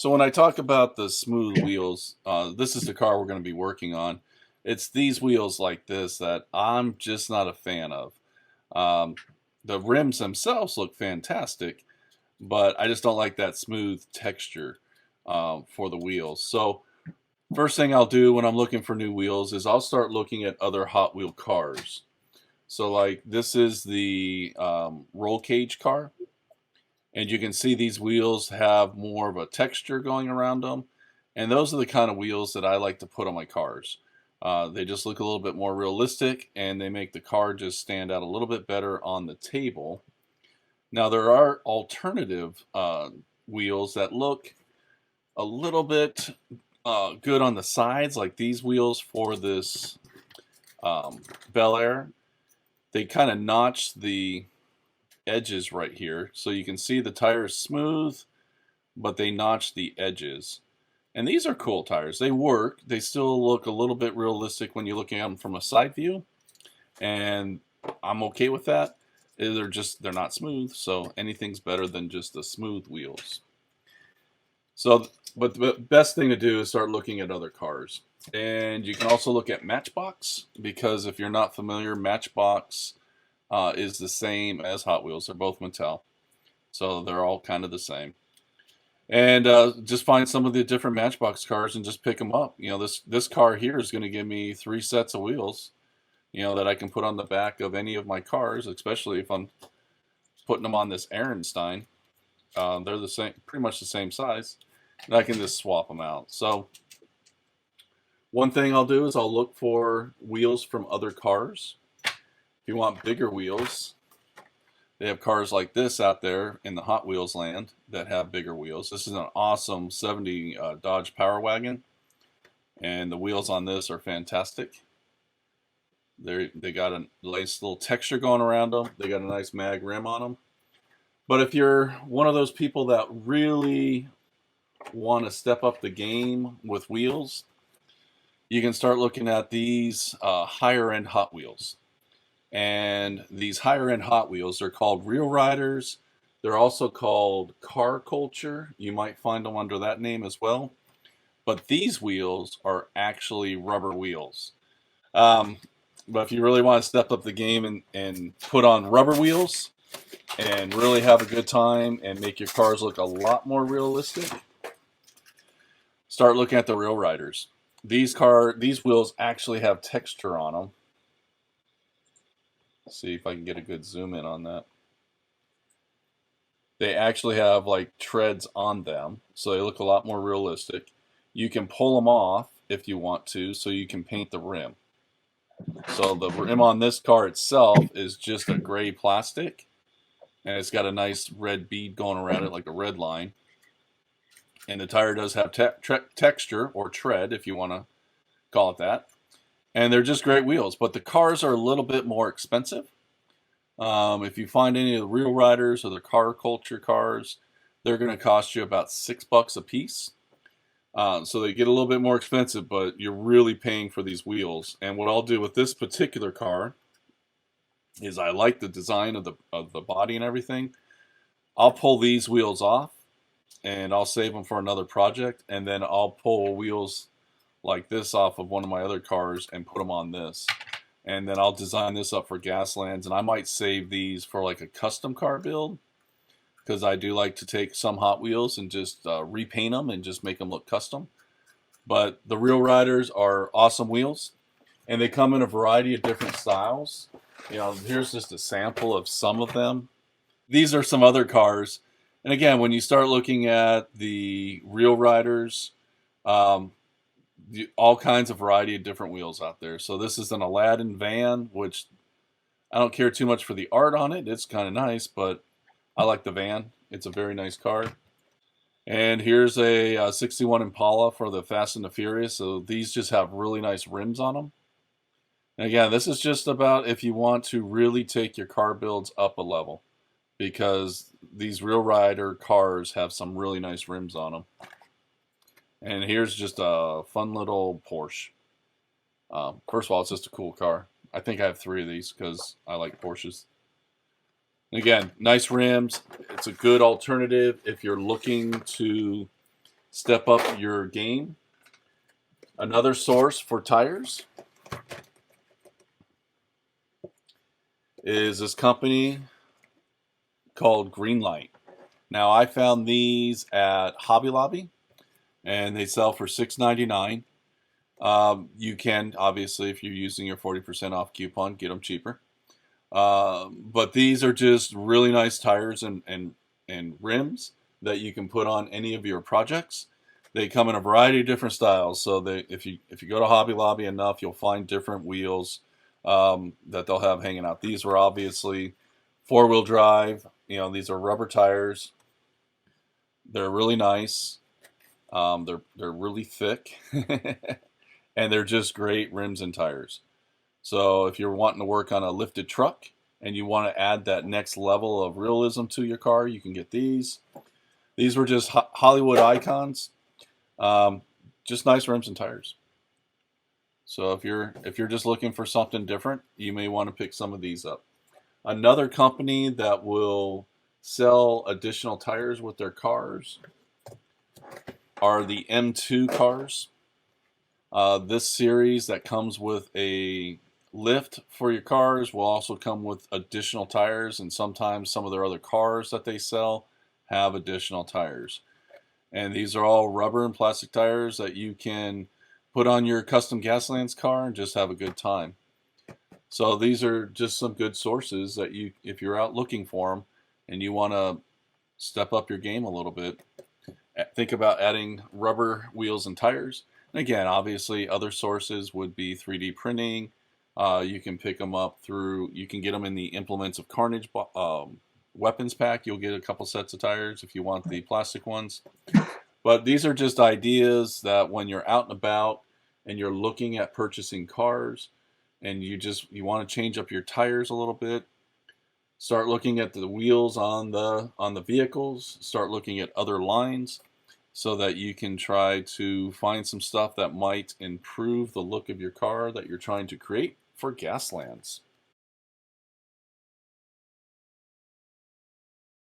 So when I talk about the smooth wheels, this is the car we're going to be working on. It's these wheels like this that I'm just not a fan of. Um, the rims themselves look fantastic, but I just don't like that smooth texture for the wheels. So first thing I'll do when I'm looking for new wheels is I'll start looking at other Hot Wheel cars. So like this is the roll cage car. And you can see these wheels have more of a texture going around them. And those are the kind of wheels that I like to put on my cars. They just look a little bit more realistic and they make the car just stand out a little bit better on the table. Now, there are alternative wheels that look a little bit good on the sides, like these wheels for this Bel Air. They kind of notch the edges right here. So you can see the tire is smooth, but they notch the edges. And these are cool tires. They work. They still look a little bit realistic when you're looking at them from a side view. And I'm okay with that. They're not smooth, so anything's better than just the smooth wheels. So, but the best thing to do is start looking at other cars. And you can also look at Matchbox, because if you're not familiar, Matchbox is the same as Hot Wheels. They're both Mattel. So they're all kind of the same. And just find some of the different Matchbox cars and just pick them up. You know, this car here is going to give me 3 sets of wheels, you know, that I can put on the back of any of my cars, especially if I'm putting them on this Ehrenstein. They're the same, pretty much the same size, and I can just swap them out. So one thing I'll do is I'll look for wheels from other cars. If you want bigger wheels, they have cars like this out there in the Hot Wheels land that have bigger wheels. This is an awesome 70 Dodge Power Wagon, and the wheels on this are fantastic. They got a nice little texture going around them. They got a nice mag rim on them. But if you're one of those people that really want to step up the game with wheels, you can start looking at these higher end Hot Wheels. And these higher end Hot Wheels are called Real Riders. They're also called Car Culture. You might find them under that name as well. But these wheels are actually rubber wheels. But if you really want to step up the game and put on rubber wheels and really have a good time and make your cars look a lot more realistic, start looking at the Real Riders. These wheels actually have texture on them. Let's see if I can get a good zoom in on that. They actually have like treads on them, so they look a lot more realistic. You can pull them off if you want to, so you can paint the rim. So the rim on this car itself is just a gray plastic, and it's got a nice red bead going around it, like a red line. And the tire does have texture, or tread, if you want to call it that. And they're just great wheels, but the cars are a little bit more expensive. If you find any of the Real Riders or the Car Culture cars, they're going to cost you about $6 a piece. So they get a little bit more expensive, but you're really paying for these wheels. And what I'll do with this particular car is I like the design of the body and everything. I'll pull these wheels off and I'll save them for another project, and then I'll pull wheels like this off of one of my other cars and put them on this. And then I'll design this up for Gaslands, and I might save these for like a custom car build, because I do like to take some Hot Wheels and just repaint them and just make them look custom. But the Real Riders are awesome wheels, and they come in a variety of different styles. You know, here's just a sample of some of them. These are some other cars. And again, when you start looking at the Real Riders, um, all kinds of variety of different wheels out there. So this is an Aladdin van, which I don't care too much for the art on it. It's kind of nice, but I like the van. It's a very nice car. And here's a 61 Impala for the Fast and the Furious. So these just have really nice rims on them. And again, this is just about if you want to really take your car builds up a level, because these Real Rider cars have some really nice rims on them. And here's just a fun little Porsche. First of all, it's just a cool car. I think I have 3 of these because I like Porsches. And again, nice rims. It's a good alternative if you're looking to step up your game. Another source for tires is this company called Greenlight. Now, I found these at Hobby Lobby, and they sell for $6.99. You can, obviously, if you're using your 40% off coupon, get them cheaper. But these are just really nice tires and rims that you can put on any of your projects. They come in a variety of different styles. So if you go to Hobby Lobby enough, you'll find different wheels that they'll have hanging out. These were obviously four-wheel drive. These are rubber tires. They're really nice. They're really thick, and they're just great rims and tires. So if you're wanting to work on a lifted truck and you want to add that next level of realism to your car, you can get these. These were just Hollywood icons, just nice rims and tires. So if you're just looking for something different, you may want to pick some of these up. Another company that will sell additional tires with their cars are the M2 cars. This series that comes with a lift for your cars will also come with additional tires, and sometimes some of their other cars that they sell have additional tires. And these are all rubber and plastic tires that you can put on your custom Gaslands car and just have a good time. So these are just some good sources that if you're out looking for them and you want to step up your game a little bit, think about adding rubber wheels and tires. And again, obviously, other sources would be 3D printing. You can pick them up you can get them in the Implements of Carnage weapons pack. You'll get a couple sets of tires if you want the plastic ones. But these are just ideas that when you're out and about and you're looking at purchasing cars and you want to change up your tires a little bit, start looking at the wheels on the vehicles, start looking at other lines so that you can try to find some stuff that might improve the look of your car that you're trying to create for Gaslands.